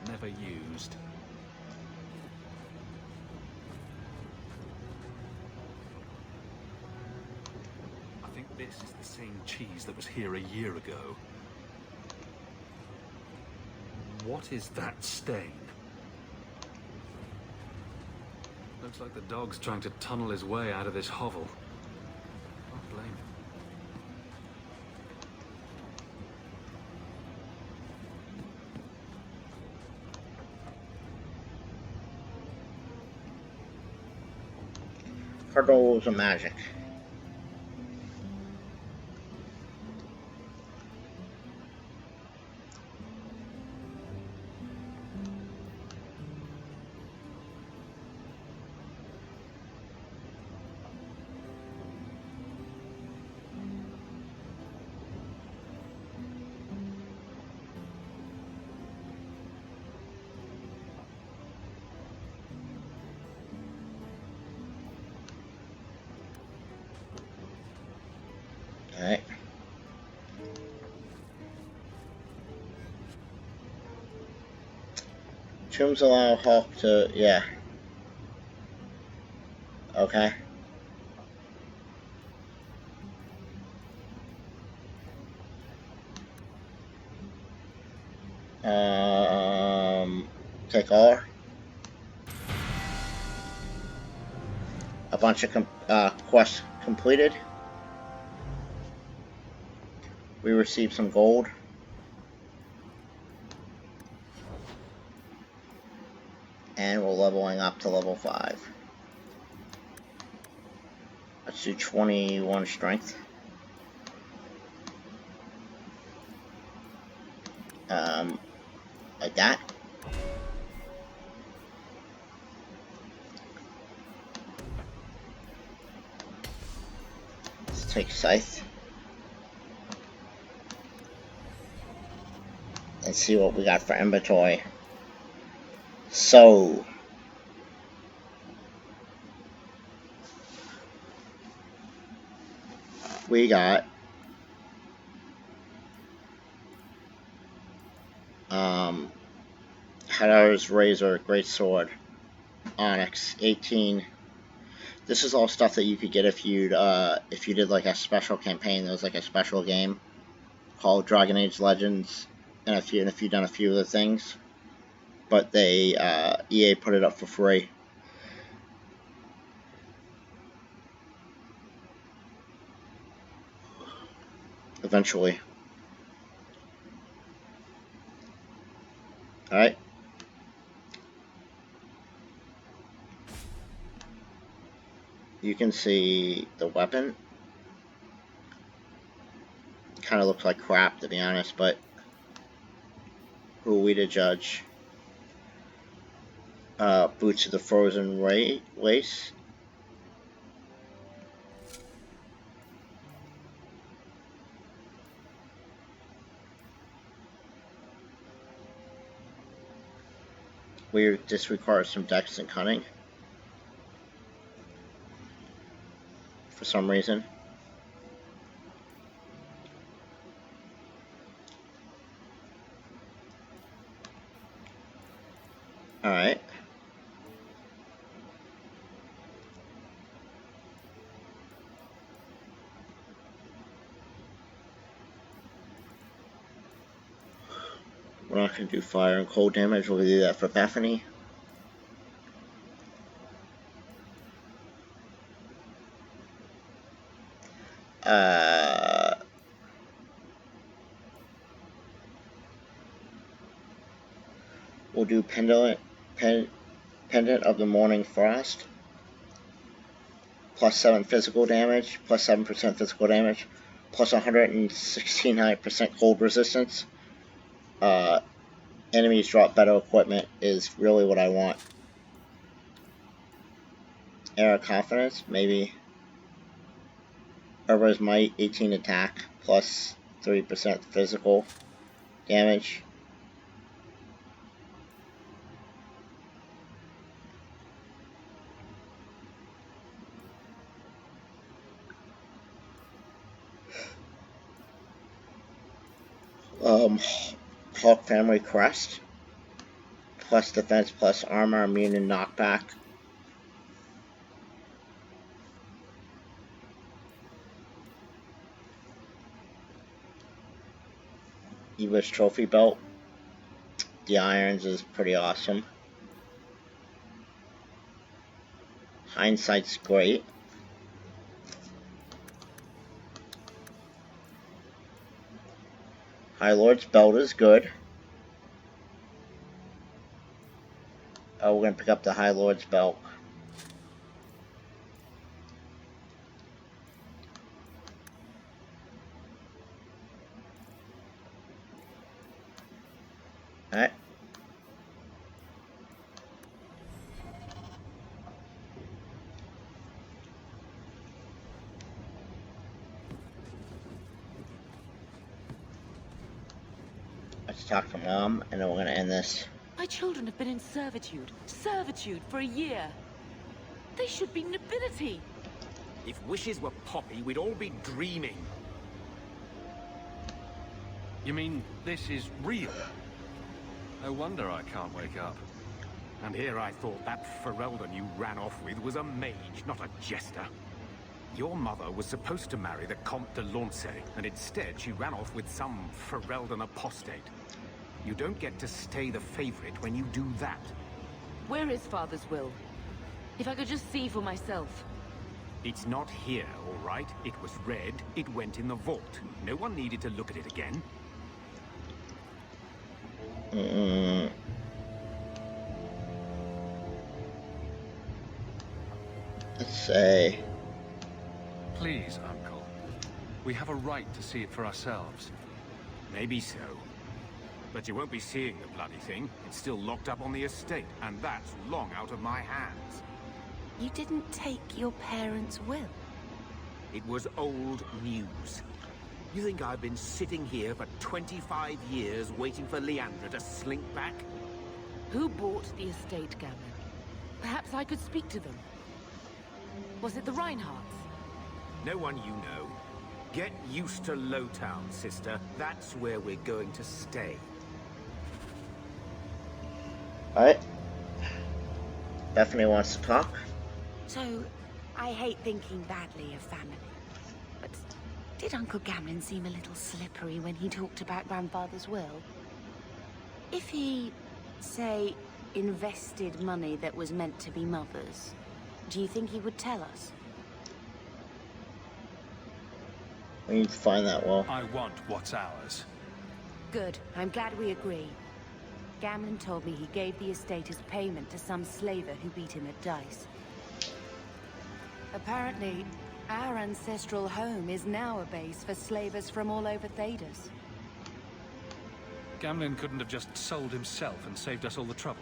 never used. I think this is the same cheese that was here a year ago. What is that stain? Looks like the dog's trying to tunnel his way out of this hovel. Can't blame him. Cardinal rules of magic. Alright. Tombs allow Hawk to, yeah. Okay. Take R. A bunch of quests completed. We received some gold. And we're leveling up to level 5. Let's do 21 strength. Like that. Let's take Scythe. And see what we got for inventory. So, we got Hadar's Razor, Great Sword, Onyx, 18. This is all stuff that you could get if you did like a special campaign. There was like a special game called Dragon Age Legends, and if you've done a few of the things, but they EA put it up for free. Eventually. Alright. You can see the weapon. Kind of looks like crap, to be honest, but who are we to judge? Boots of the Frozen Lace. This requires some dex and cunning. For some reason. Alright. We're not going to do fire and cold damage. We'll do that for Bethany. We'll do Pendant of the Morning Frost. Plus 7 physical damage, plus 7% physical damage, plus 169% cold resistance. Enemies drop better equipment is really what I want. Air of Confidence, maybe. Herber's Might, 18 attack, plus 3% physical damage. Hawk Family Crest, plus defense, plus armor, immune and knockback. Eva's Trophy Belt. The irons is pretty awesome. Hindsight's great. High Lord's Belt is good. Oh, we're going to pick up the High Lord's Belt. Alright. Let's talk to Mom, and then we're going to end this. My children have been in servitude for a year. They should be nobility. If wishes were poppy, we'd all be dreaming. You mean this is real? No wonder I can't wake up. And here I thought that Ferelden you ran off with was a mage, not a jester. Your mother was supposed to marry the Comte de Launcey, and instead she ran off with some Ferelden apostate. You don't get to stay the favorite when you do that. Where is Father's will? If I could just see for myself. It's not here, all right? It was read, it went in the vault. No one needed to look at it again. Let's say... Please, Uncle. We have a right to see it for ourselves. Maybe so. But you won't be seeing the bloody thing. It's still locked up on the estate, and that's long out of my hands. You didn't take your parents' will? It was old news. You think I've been sitting here for 25 years waiting for Leandra to slink back? Who bought the estate, Gammon? Perhaps I could speak to them. Was it the Reinhardts? No one you know. Get used to Lowtown, sister. That's where we're going to stay. Alright. Definitely wants to talk. So, I hate thinking badly of family. But did Uncle Gamlin seem a little slippery when he talked about Grandfather's will? If he, say, invested money that was meant to be Mother's, do you think he would tell us? We need to find that will. I want what's ours. Good. I'm glad we agree. Gamlin told me he gave the estate as payment to some slaver who beat him at dice. Apparently, our ancestral home is now a base for slavers from all over Thedas. Gamlin couldn't have just sold himself and saved us all the trouble.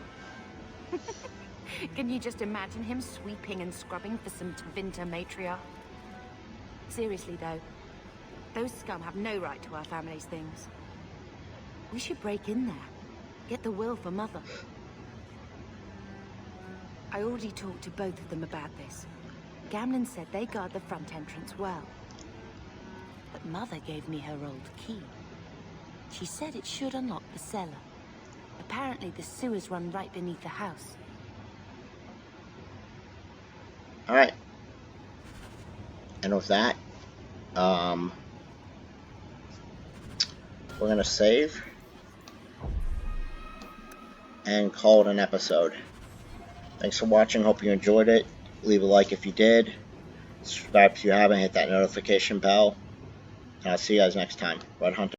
Can you just imagine him sweeping and scrubbing for some Tevinter matriarch? Seriously, though, those scum have no right to our family's things. We should break in there. Get the will for Mother. I already talked to both of them about this. Gamlin said they guard the front entrance well. But Mother gave me her old key. She said it should unlock the cellar. Apparently the sewers run right beneath the house. Alright. And with that, we're gonna save and call it an episode. Thanks for watching, hope you enjoyed it. Leave a like if you did. Subscribe if you haven't, hit that notification bell. And I'll see you guys next time. Red Hunter.